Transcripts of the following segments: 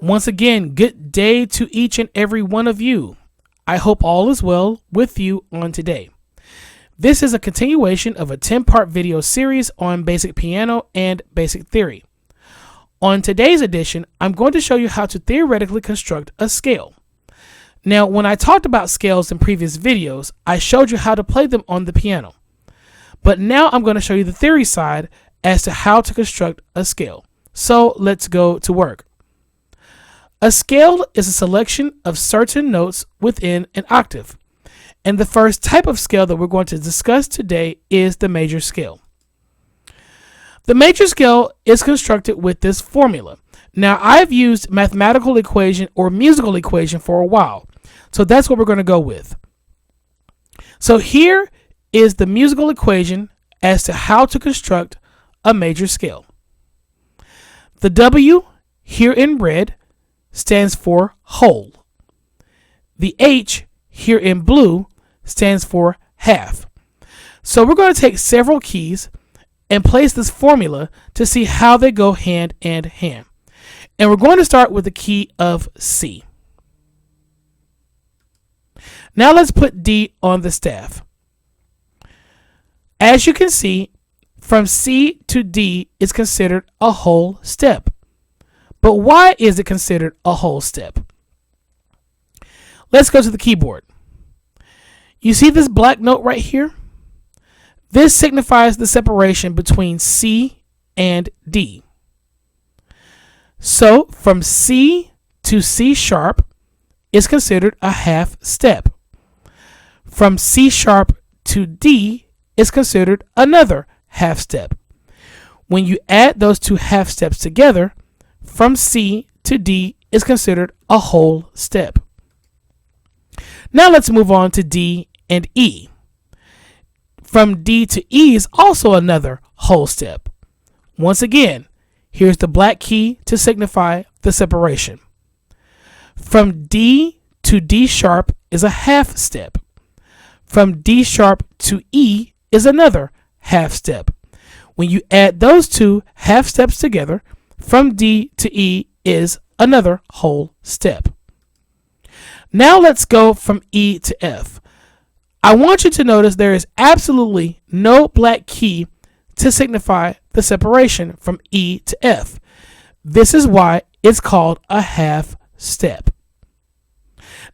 Once again, good day to each and every one of you. I hope all is well with you on today. This is a continuation of a 10-part video series on basic piano and basic theory. On today's edition, I'm going to show you how to theoretically construct a scale. Now, when I talked about scales in previous videos, I showed you how to play them on the piano. But now I'm going to show you the theory side as to how to construct a scale. So let's go to work. A scale is a selection of certain notes within an octave. And the first type of scale that we're going to discuss today is the major scale. The major scale is constructed with this formula. Now, I've used mathematical equation or musical equation for a while, so that's what we're going to go with. So here is the musical equation as to how to construct a major scale. The W, here in red, stands for whole. The H, here in blue, stands for half. So we're going to take several keys and place this formula to see how they go hand in hand. And we're going to start with the key of C. Now let's put D on the staff. As you can see, from C to D is considered a whole step. But why is it considered a whole step? Let's go to the keyboard. You see this black note right here? This signifies the separation between C and D. So from C to C sharp is considered a half step. From C sharp to D is considered another half step. When you add those two half steps together, from C to D is considered a whole step. Now let's move on to D and E. From D to E is also another whole step. Once again, here's the black key to signify the separation. From D to D sharp is a half step. From D sharp to E is another half step. When you add those two half steps together, from D to E is another whole step. Now let's go from E to F. I want you to notice there is absolutely no black key to signify the separation from E to F. This is why it's called a half step.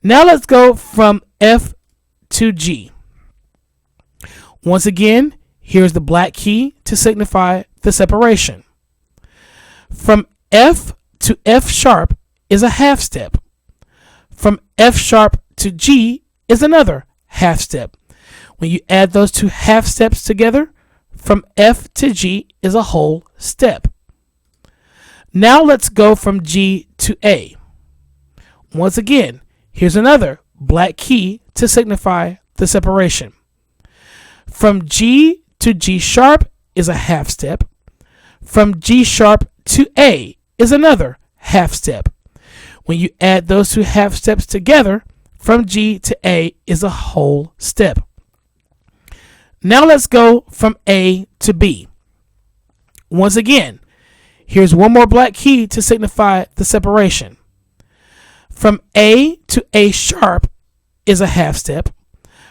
Now let's go from F to G. Once again, here's the black key to signify the separation. From F to F sharp is a half step. From F sharp to G is another half step. When you add those two half steps together, from F to G is a whole step. Now let's go from G to A. Once again, here's another black key to signify the separation. From G to G sharp is a half step. From G sharp to A is another half step. When you add those two half steps together, from G to A is a whole step. Now let's go from A to B. Once again, here's one more black key to signify the separation. From A to A sharp is a half step.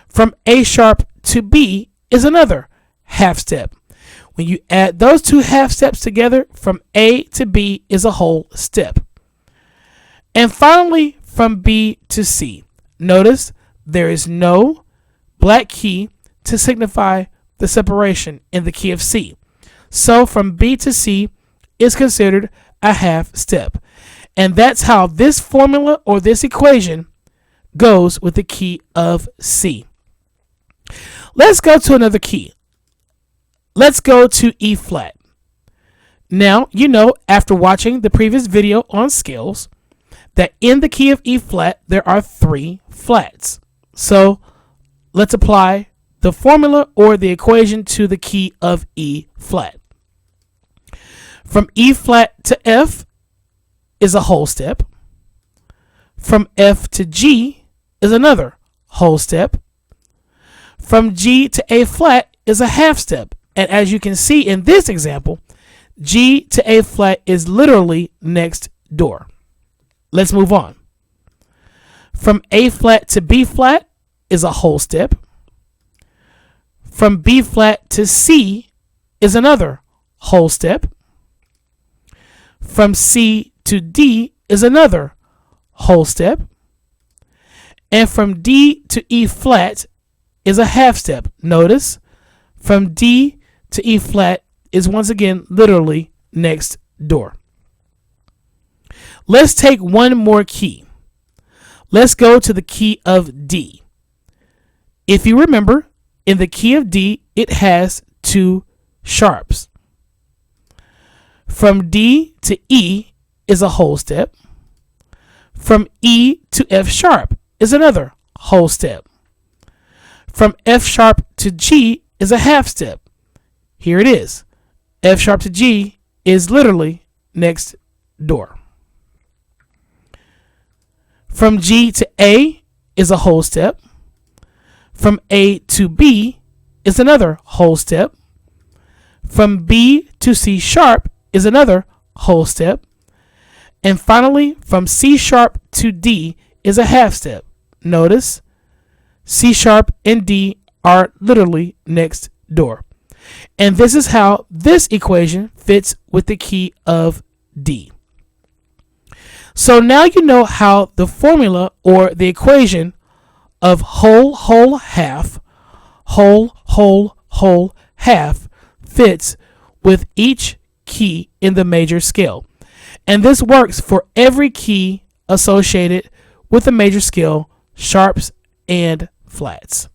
From A sharp to B is another half step. When you add those two half steps together, from A to B is a whole step. And finally, from B to C. Notice there is no black key to signify the separation in the key of C. So from B to C is considered a half step. And that's how this formula or this equation goes with the key of C. Let's go to another key. Let's go to E flat. Now, you know, after watching the previous video on scales, that in the key of E flat, there are 3 flats. So let's apply the formula or the equation to the key of E flat. From E flat to F is a whole step. From F to G is another whole step. From G to A flat is a half step. And as you can see in this example, G to A flat is literally next door. Let's move on. From A flat to B flat is a whole step. From B flat to C is another whole step. From C to D is another whole step. And from D to E flat is a half step. Notice, from D to E flat is once again literally next door. Let's take one more key. Let's go to the key of D. If you remember, in the key of D, it has two sharps. From D to E is a whole step. From E to F sharp is another whole step. From F sharp to G is a half step. Here it is. F sharp to G is literally next door. From G to A is a whole step. From A to B is another whole step. From B to C sharp is another whole step. And finally, from C sharp to D is a half step. Notice, C sharp and D are literally next door. And this is how this equation fits with the key of D. So now you know how the formula or the equation of whole, whole, half, whole, whole, whole, half fits with each key in the major scale. And this works for every key associated with the major scale, sharps and flats.